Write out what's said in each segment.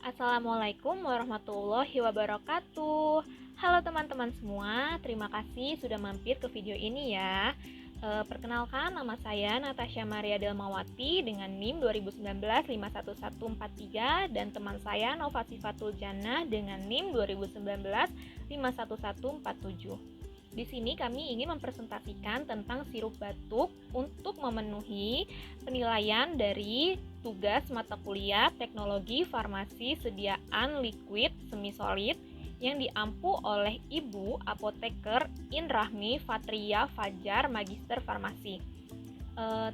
Assalamualaikum warahmatullahi wabarakatuh. Halo teman-teman semua, terima kasih sudah mampir ke video ini ya. Perkenalkan, nama saya Natasha Maria Delmawati dengan NIM 2019 51143 dan teman saya Nova Sifatul Jannah dengan NIM 2019 51147. Di sini kami ingin mempresentasikan tentang sirup batuk untuk memenuhi penilaian dari tugas mata kuliah Teknologi Farmasi Sediaan Liquid Semi-Solid yang diampu oleh Ibu Apoteker Inrahmi Fatria Fajar, Magister Farmasi.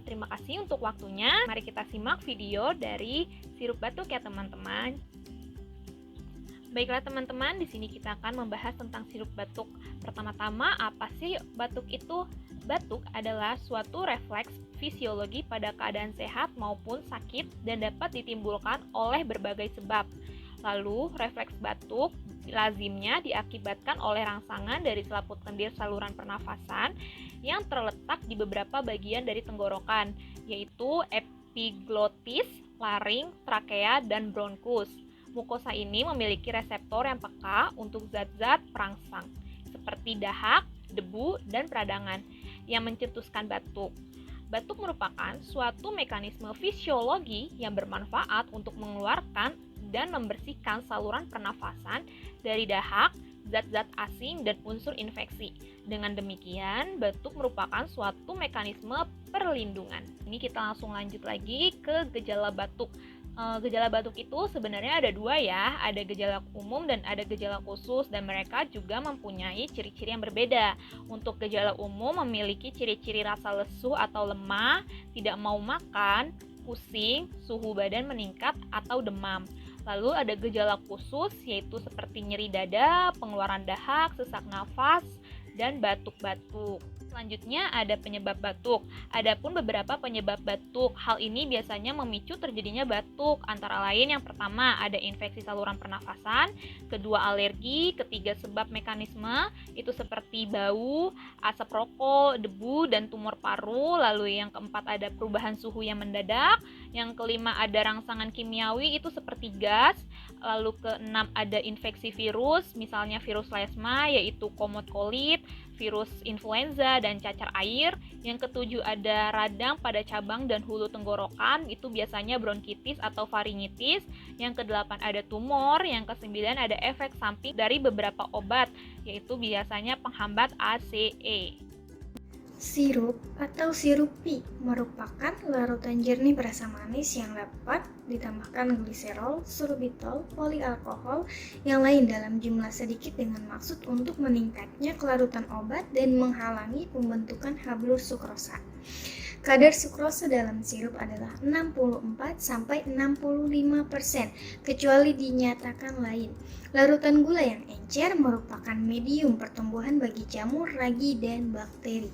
Terima kasih untuk waktunya. Mari kita simak video dari sirup batuk ya teman-teman. Baiklah teman-teman, di sini kita akan membahas tentang sirup batuk. Pertama-tama, apa sih batuk itu? Batuk adalah suatu refleks fisiologi pada keadaan sehat maupun sakit dan dapat ditimbulkan oleh berbagai sebab. Lalu, refleks batuk lazimnya diakibatkan oleh rangsangan dari selaput lendir saluran pernafasan yang terletak di beberapa bagian dari tenggorokan, yaitu epiglotis, laring, trakea, dan bronkus. Mukosa ini memiliki reseptor yang peka untuk zat-zat perangsang, seperti dahak, debu, dan peradangan, yang mencetuskan batuk. Batuk merupakan suatu mekanisme fisiologi yang bermanfaat untuk mengeluarkan dan membersihkan saluran pernafasan dari dahak, zat-zat asing, dan unsur infeksi. Dengan demikian, batuk merupakan suatu mekanisme perlindungan. Ini kita langsung lanjut lagi ke gejala batuk. Gejala batuk itu sebenarnya ada dua ya, ada gejala umum dan ada gejala khusus, dan mereka juga mempunyai ciri-ciri yang berbeda. Untuk gejala umum memiliki ciri-ciri rasa lesu atau lemah, tidak mau makan, pusing, suhu badan meningkat atau demam. Lalu ada gejala khusus yaitu seperti nyeri dada, pengeluaran dahak, sesak nafas, dan batuk-batuk. Selanjutnya ada penyebab batuk. Adapun beberapa penyebab batuk, hal ini biasanya memicu terjadinya batuk. Antara lain yang pertama ada infeksi saluran pernafasan, kedua alergi, ketiga sebab mekanisme, itu seperti bau, asap rokok, debu, dan tumor paru. Lalu yang keempat ada perubahan suhu yang mendadak. Yang kelima ada rangsangan kimiawi, itu seperti gas. Lalu keenam ada infeksi virus, misalnya virus lesma, yaitu Common Cold, virus influenza, dan cacar air. Yang ketujuh ada radang pada cabang dan hulu tenggorokan, itu biasanya bronkitis atau faringitis. Yang kedelapan ada tumor. Yang kesembilan ada efek samping dari beberapa obat, yaitu biasanya penghambat ACE. Sirup atau sirupi merupakan larutan jernih berasa manis yang dapat ditambahkan gliserol, sorbitol, polialkohol yang lain dalam jumlah sedikit dengan maksud untuk meningkatnya kelarutan obat dan menghalangi pembentukan hablur sukrosa. Kadar sukrosa dalam sirup adalah 64-65%, kecuali dinyatakan lain. Larutan gula yang encer merupakan medium pertumbuhan bagi jamur, ragi, dan bakteri.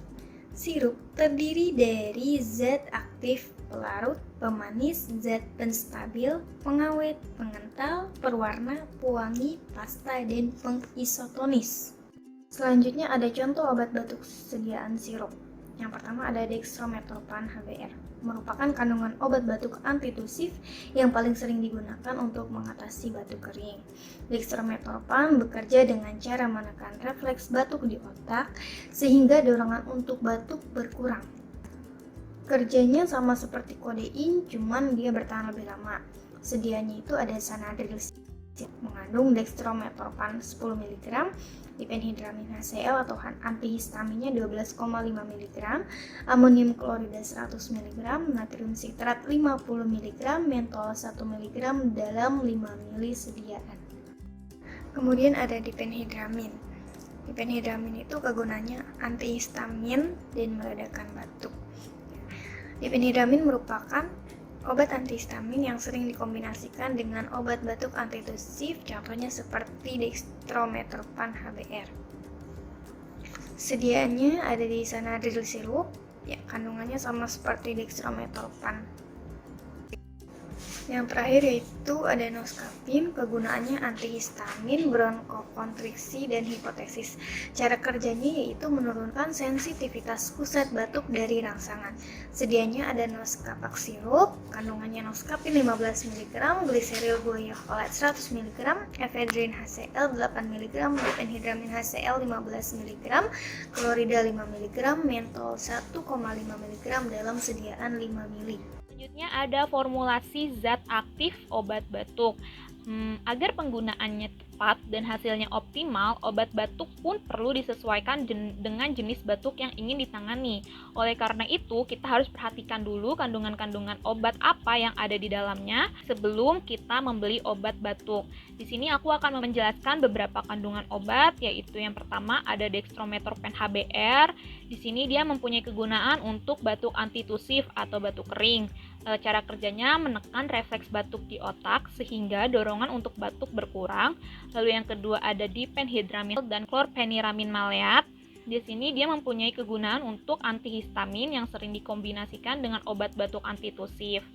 Sirup terdiri dari zat aktif pelarut, pemanis, zat penstabil, pengawet, pengental, perwarna, pewangi, pasta, dan pengisotonis. Selanjutnya ada contoh obat batuk sediaan sirup. Yang pertama ada dextromethorphan HBr, merupakan kandungan obat batuk antitusif yang paling sering digunakan untuk mengatasi batuk kering. Dextromethorphan bekerja dengan cara menekan refleks batuk di otak sehingga dorongan untuk batuk berkurang. Kerjanya sama seperti kodein, cuman dia bertahan lebih lama. Sedianya itu ada Sanadril mengandung dextromethorphan 10 mg, diphenhydramin HCl atau antihistaminnya 12,5 mg, amonium klorida 100 mg, natrium sitrat 50 mg, mentol 1 mg dalam 5 ml sediaan. Kemudian ada diphenhydramin. Diphenhydramin itu kegunaannya antihistamin dan meredakan batuk. Diphenhydramin merupakan obat antihistamin yang sering dikombinasikan dengan obat batuk antitusif, contohnya seperti dextromethorphan HBr. Sediaannya ada di Sanadril sirup, ya, kandungannya sama seperti dextromethorphan. Yang terakhir yaitu ada noscapin, kegunaannya antihistamin, bronkokonstriksi, dan hipotesis. Cara kerjanya yaitu menurunkan sensitivitas pusat batuk dari rangsangan. Sedianya ada noscapax sirup, kandungannya noscapin 15 mg, gliseril guaiacolat 100 mg, ephedrine HCl 8 mg, diphenhidramin HCl 15 mg, klorida 5 mg, mentol 1,5 mg dalam sediaan 5 ml. Selanjutnya ada formulasi zat aktif obat batuk. Agar penggunaannya tepat dan hasilnya optimal, obat batuk pun perlu disesuaikan dengan jenis batuk yang ingin ditangani. Oleh karena itu, kita harus perhatikan dulu kandungan-kandungan obat apa yang ada di dalamnya sebelum kita membeli obat batuk. Di sini aku akan menjelaskan beberapa kandungan obat, yaitu yang pertama ada dextromethorphan HBr. Di sini dia mempunyai kegunaan untuk batuk antitusif atau batuk kering. Cara kerjanya menekan refleks batuk di otak sehingga dorongan untuk batuk berkurang. Lalu yang kedua ada diphenhydramine dan chlorpheniramine maleat. Di sini dia mempunyai kegunaan untuk antihistamin yang sering dikombinasikan dengan obat batuk antitusif.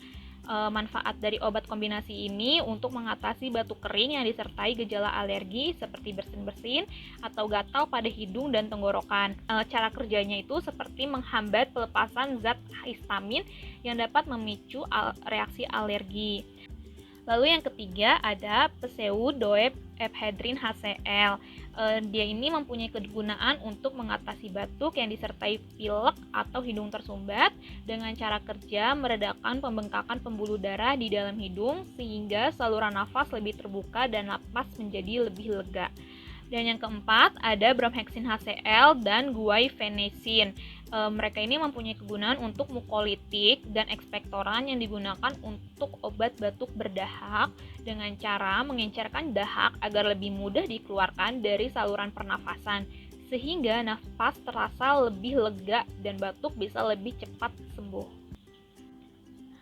Manfaat dari obat kombinasi ini untuk mengatasi batuk kering yang disertai gejala alergi seperti bersin-bersin atau gatal pada hidung dan tenggorokan. Cara kerjanya itu seperti menghambat pelepasan zat histamin yang dapat memicu reaksi alergi. Lalu yang ketiga ada pseudoephedrine HCl. Dia ini mempunyai kegunaan untuk mengatasi batuk yang disertai pilek atau hidung tersumbat dengan cara kerja meredakan pembengkakan pembuluh darah di dalam hidung sehingga saluran nafas lebih terbuka dan napas menjadi lebih lega. Dan yang keempat ada bromhexin HCl dan guaifenesin. Mereka ini mempunyai kegunaan untuk mukolitik dan ekspektoran yang digunakan untuk obat batuk berdahak dengan cara mengencerkan dahak agar lebih mudah dikeluarkan dari saluran pernafasan sehingga nafas terasa lebih lega dan batuk bisa lebih cepat sembuh.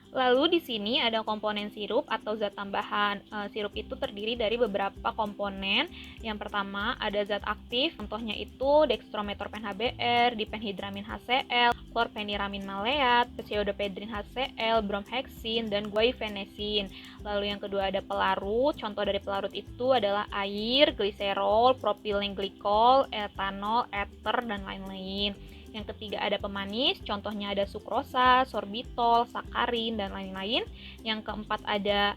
Lalu di sini ada komponen sirup atau zat tambahan. Sirup itu terdiri dari beberapa komponen. Yang pertama ada zat aktif, contohnya itu dextromethorphan HBr, diphenhydramine HCl, chlorpheniramine maleat, pseudoephedrine HCl, bromhexin, dan guaifenesin. Lalu yang kedua ada pelarut. Contoh dari pelarut itu adalah air, gliserol, propylene glikol, etanol, ether, dan lain-lain. Yang ketiga ada pemanis, contohnya ada sukrosa, sorbitol, sakarin, dan lain-lain. Yang keempat ada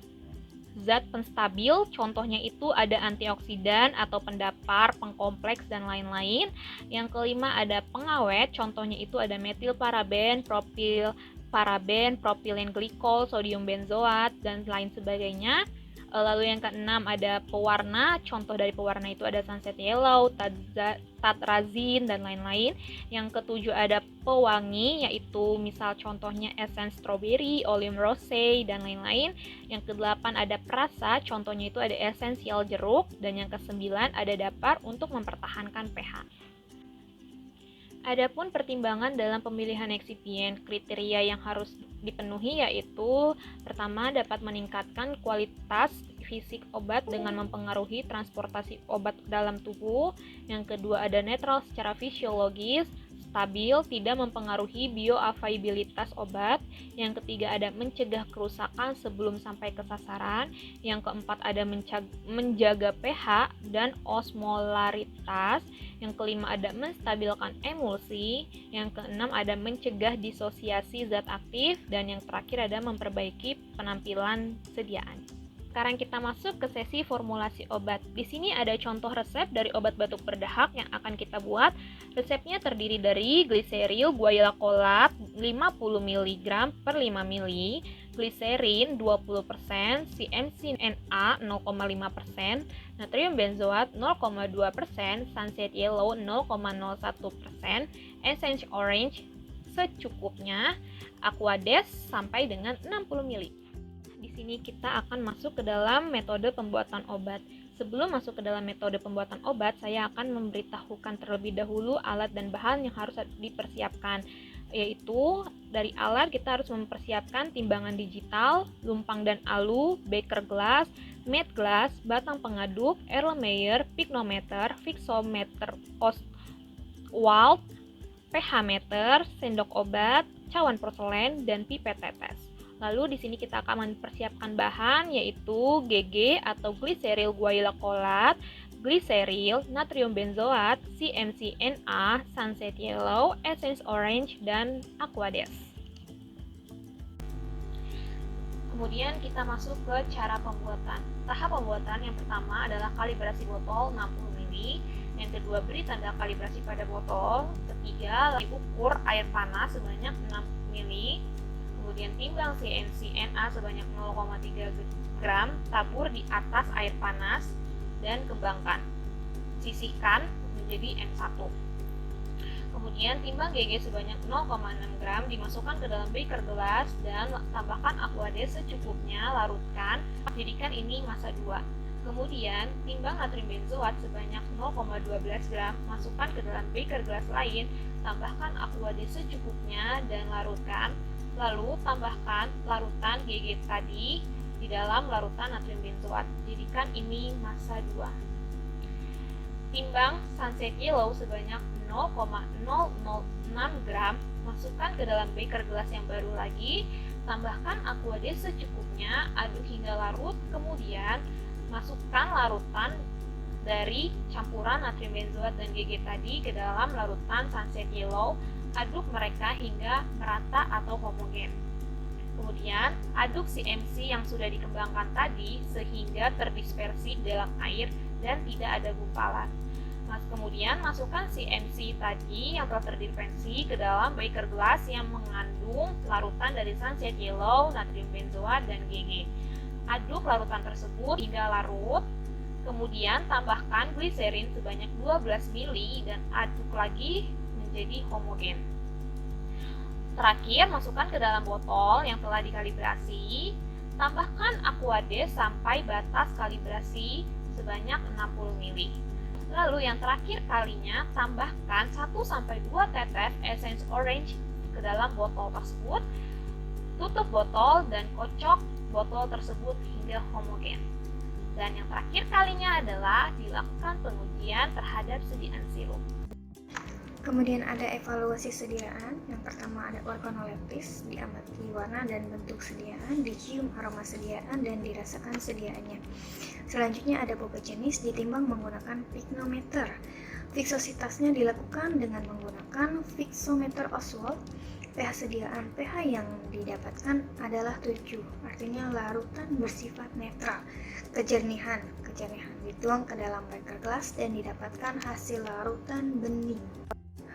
zat penstabil, contohnya itu ada antioksidan atau pendapar, pengkompleks, dan lain-lain. Yang kelima ada pengawet, contohnya itu ada metilparaben, propylparaben, propylene glikol, sodium benzoat, dan lain sebagainya. Lalu yang keenam ada pewarna, contoh dari pewarna itu ada sunset yellow, tatrazin, dan lain-lain. Yang ketujuh ada pewangi, yaitu misal contohnya essence strawberry, oleum rose, dan lain-lain. Yang kedelapan ada perasa, contohnya itu ada esensial jeruk. Dan yang kesembilan ada dapar untuk mempertahankan pH. Adapun pertimbangan dalam pemilihan eksipien, kriteria yang harus dipenuhi yaitu pertama dapat meningkatkan kualitas fisik obat dengan mempengaruhi transportasi obat dalam tubuh. Yang kedua ada netral secara fisiologis, stabil, tidak mempengaruhi bioavailabilitas obat. Yang ketiga ada mencegah kerusakan sebelum sampai ke sasaran. Yang keempat ada menjaga pH dan osmolaritas. Yang kelima ada menstabilkan emulsi. Yang keenam ada mencegah disosiasi zat aktif. Dan yang terakhir ada memperbaiki penampilan sediaan. Sekarang kita masuk ke sesi formulasi obat. Di sini ada contoh resep dari obat batuk berdahak yang akan kita buat. Resepnya terdiri dari gliseril guaiacolat 50 mg per 5 ml, gliserin 20%, CMC-NA 0,5%, natrium benzoat 0,2%, sunset yellow 0,01%, essence orange secukupnya, aquades sampai dengan 60 ml. Di sini kita akan masuk ke dalam metode pembuatan obat. Sebelum masuk ke dalam metode pembuatan obat, saya akan memberitahukan terlebih dahulu alat dan bahan yang harus dipersiapkan. Yaitu dari alat kita harus mempersiapkan timbangan digital, lumpang dan alu, beaker glass, matte glass, batang pengaduk, Erlenmeyer, pignometer, fixometer, Wald, pH meter, sendok obat, cawan porselen, dan pipet tetes. Lalu di sini kita akan mempersiapkan bahan yaitu GG atau glyceryl guaiacolat, glyceryl, natrium benzoat, CMC-NA, sunset yellow, essence orange, dan aquades. Kemudian kita masuk ke cara pembuatan. Tahap pembuatan yang pertama adalah kalibrasi botol 60 ml. Yang kedua, beri tanda kalibrasi pada botol. Ketiga, ukur air panas sebanyak 6 ml. Kemudian timbang CMC-NA sebanyak 0,3 gram, tabur di atas air panas dan kembangkan. Sisihkan menjadi N1. Kemudian timbang GG sebanyak 0,6 gram, dimasukkan ke dalam beaker gelas dan tambahkan aquades secukupnya, larutkan, jadikan ini massa 2. Kemudian timbang natrium benzoat sebanyak 0,12 gram, masukkan ke dalam beaker gelas lain, tambahkan aquades secukupnya dan larutkan. Lalu tambahkan larutan GG tadi di dalam larutan natrium benzoat. Jadikan ini massa 2. Timbang sunset yellow sebanyak 0,006 gram, masukkan ke dalam beaker gelas yang baru lagi, tambahkan aquades secukupnya, aduk hingga larut, kemudian masukkan larutan dari campuran natrium benzoat dan GG tadi ke dalam larutan sunset yellow. Aduk mereka hingga merata atau homogen. Kemudian, aduk CMC yang sudah dikembangkan tadi sehingga terdispersi dalam air dan tidak ada gumpalan. Kemudian, masukkan CMC tadi yang telah terdispersi ke dalam beaker gelas yang mengandung larutan dari sunset yellow, natrium benzoat, dan GG. Aduk larutan tersebut hingga larut. Kemudian, tambahkan gliserin sebanyak 12 ml dan aduk lagi menjadi homogen. Terakhir, masukkan ke dalam botol yang telah dikalibrasi. Tambahkan aquades sampai batas kalibrasi sebanyak 60 ml. Lalu yang terakhir kalinya, tambahkan 1-2 tetes essence orange ke dalam botol tersebut. Tutup botol dan kocok botol tersebut hingga homogen. Dan yang terakhir kalinya adalah dilakukan pengujian terhadap sediaan sirup. Kemudian ada evaluasi sediaan. Yang pertama ada organoleptis, diamati warna dan bentuk sediaan, dicium aroma sediaan, dan dirasakan sediaannya. Selanjutnya ada bobot jenis, ditimbang menggunakan pyknometer. Viskositasnya dilakukan dengan menggunakan viksometer Oswald. pH sediaan, pH yang didapatkan adalah 7, artinya larutan bersifat netral. Kejernihan dituang ke dalam beaker gelas dan didapatkan hasil larutan bening.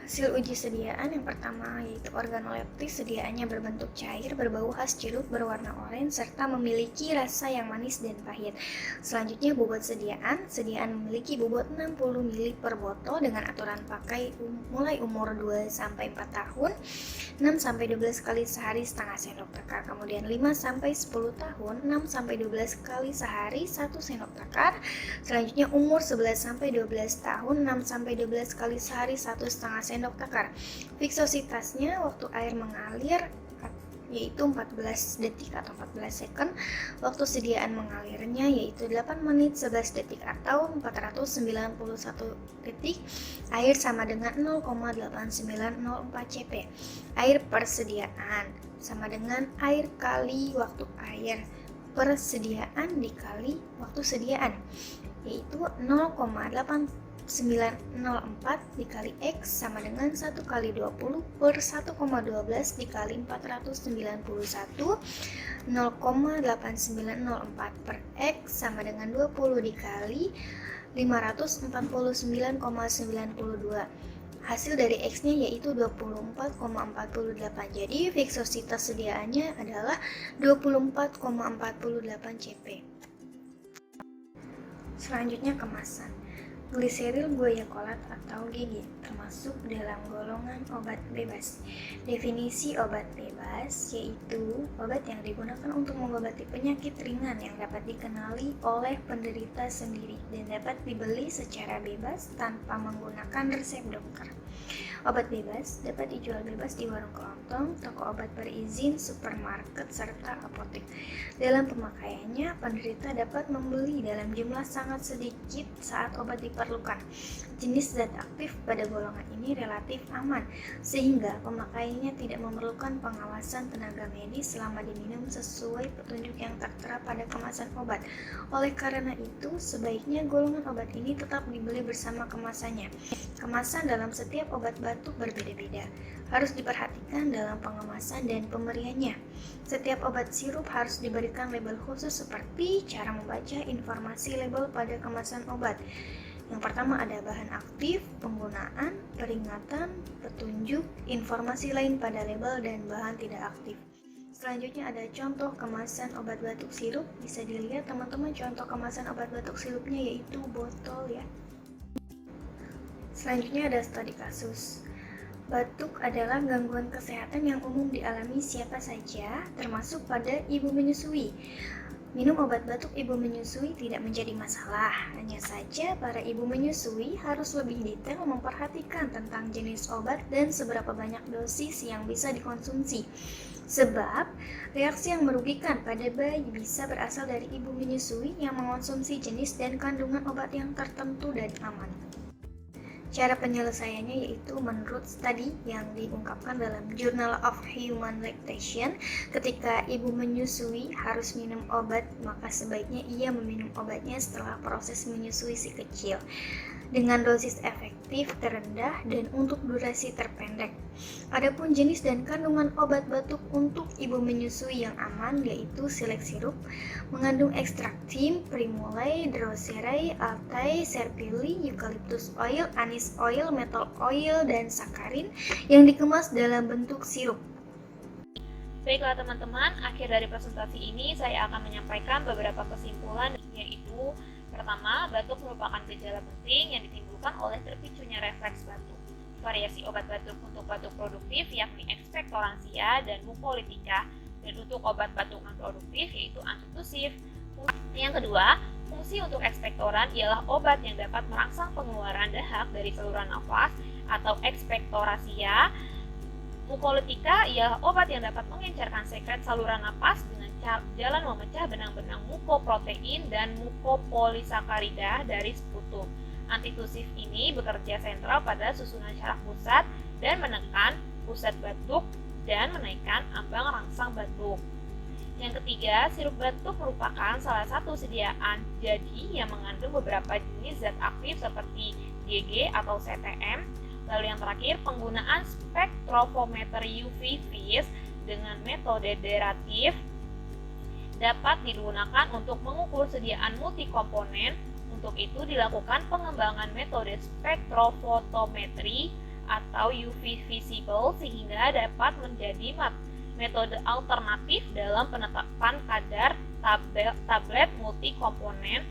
Hasil uji sediaan yang pertama yaitu organoleptis, sediaannya berbentuk cair, berbau khas jeruk, berwarna oranye, serta memiliki rasa yang manis dan pahit. Selanjutnya bobot sediaan memiliki bobot 60 ml per botol dengan aturan pakai mulai umur 2-4 tahun, 6-12 kali sehari setengah sendok takar, kemudian 5-10 tahun, 6-12 kali sehari 1 sendok takar, selanjutnya umur 11-12 tahun, 6-12 kali sehari 1 setengah sendok takar. Viskositasnya waktu air mengalir yaitu 14 detik atau 14 second. Waktu sediaan mengalirnya yaitu 8 menit 11 detik atau 491 detik. Air sama dengan 0,8904 Cp. Air persediaan sama dengan air kali waktu air. Persediaan dikali waktu sediaan yaitu 0,8904 dikali X sama dengan 1 kali 20 per 1,12 dikali 491. 0,8904 per X sama dengan 20 dikali 549,92. Hasil dari X-nya yaitu 24,48. Jadi viskositas sediaannya adalah 24,48 Cp. Selanjutnya kemasan. Glyceryl guaiacolat atau GG termasuk dalam golongan obat bebas. Definisi obat bebas yaitu obat yang digunakan untuk mengobati penyakit ringan yang dapat dikenali oleh penderita sendiri dan dapat dibeli secara bebas tanpa menggunakan resep dokter. Obat bebas dapat dijual bebas di warung kelontong, toko obat berizin, supermarket, serta apotek. Dalam pemakaiannya, penderita dapat membeli dalam jumlah sangat sedikit saat obat diperlukan. Jenis zat aktif pada golongan ini relatif aman, sehingga pemakaiannya tidak memerlukan pengawasan tenaga medis selama diminum sesuai petunjuk yang tertera pada kemasan obat. Oleh karena itu, sebaiknya golongan obat ini tetap dibeli bersama kemasannya. Kemasan dalam setiap obat batuk berbeda-beda, harus diperhatikan dalam pengemasan dan pemberiannya. Setiap obat sirup harus diberikan label khusus seperti cara membaca informasi label pada kemasan obat. Yang pertama ada bahan aktif, penggunaan, peringatan, petunjuk, informasi lain pada label, dan bahan tidak aktif. Selanjutnya ada contoh kemasan obat batuk sirup. Bisa dilihat teman-teman contoh kemasan obat batuk sirupnya yaitu botol ya. Selanjutnya ada studi kasus. Batuk adalah gangguan kesehatan yang umum dialami siapa saja, termasuk pada ibu menyusui. Minum obat batuk ibu menyusui tidak menjadi masalah, hanya saja para ibu menyusui harus lebih detail memperhatikan tentang jenis obat dan seberapa banyak dosis yang bisa dikonsumsi. Sebab, reaksi yang merugikan pada bayi bisa berasal dari ibu menyusui yang mengonsumsi jenis dan kandungan obat yang tertentu dan aman. Cara penyelesaiannya yaitu menurut studi yang diungkapkan dalam Journal of Human Lactation, ketika ibu menyusui harus minum obat, maka sebaiknya ia meminum obatnya setelah proses menyusui si kecil dengan dosis efektif terendah dan untuk durasi terpendek. Adapun jenis dan kandungan obat batuk untuk ibu menyusui yang aman yaitu Silek sirup, mengandung ekstrak tim, primulae, droserae, altae, serpilli, eucalyptus oil, anis oil, menthol oil, dan sakarin yang dikemas dalam bentuk sirup. Baiklah teman-teman, akhir dari presentasi ini saya akan menyampaikan beberapa kesimpulan, yaitu pertama, batuk merupakan gejala penting yang ditimbulkan oleh terpicunya refleks batuk. Variasi obat batuk untuk batuk produktif yakni ekspektoransia dan mukolytika, dan untuk obat batuk non-produktif yaitu antitusif. Yang kedua, fungsi untuk ekspektoran ialah obat yang dapat merangsang pengeluaran dahak dari saluran nafas atau ekspektorasia. Mukolytika ialah obat yang dapat mengencerkan sekret saluran napas dengan jalan memecah benang-benang mukoprotein dan mukopolisakarida dari sputum. Antitusif ini bekerja sentral pada susunan syaraf pusat dan menekan pusat batuk dan menaikkan ambang rangsang batuk. Yang ketiga, sirup batuk merupakan salah satu sediaan jadi yang mengandung beberapa jenis zat aktif seperti GG atau CTM. Lalu yang terakhir, penggunaan spektrofometer UV vis dengan metode deratif dapat digunakan untuk mengukur sediaan multikomponen. Untuk itu dilakukan pengembangan metode spektrofotometri atau UV visible sehingga dapat menjadi metode alternatif dalam penetapan kadar tablet multikomponen.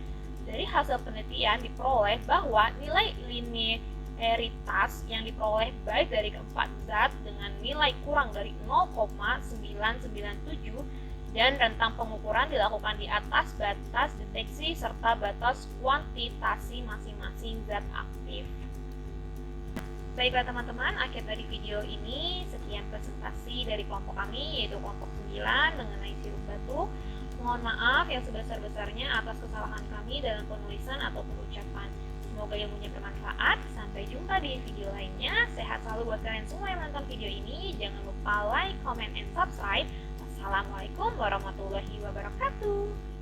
Dari hasil penelitian diperoleh bahwa nilai linearitas yang diperoleh baik dari keempat zat dengan nilai kurang dari 0,997 dan rentang pengukuran dilakukan di atas batas deteksi serta batas kuantitasi masing-masing zat aktif. Baiklah teman-teman, akhir dari video ini sekian presentasi dari kelompok kami yaitu kelompok 9 mengenai sirup batuk. Mohon maaf yang sebesar-besarnya atas kesalahan kami dalam penulisan atau pengucapan. Semoga ilmunya bermanfaat. Sampai jumpa di video lainnya. Sehat selalu buat kalian semua yang menonton video ini. Jangan lupa like, comment, and subscribe. Assalamualaikum warahmatullahi wabarakatuh.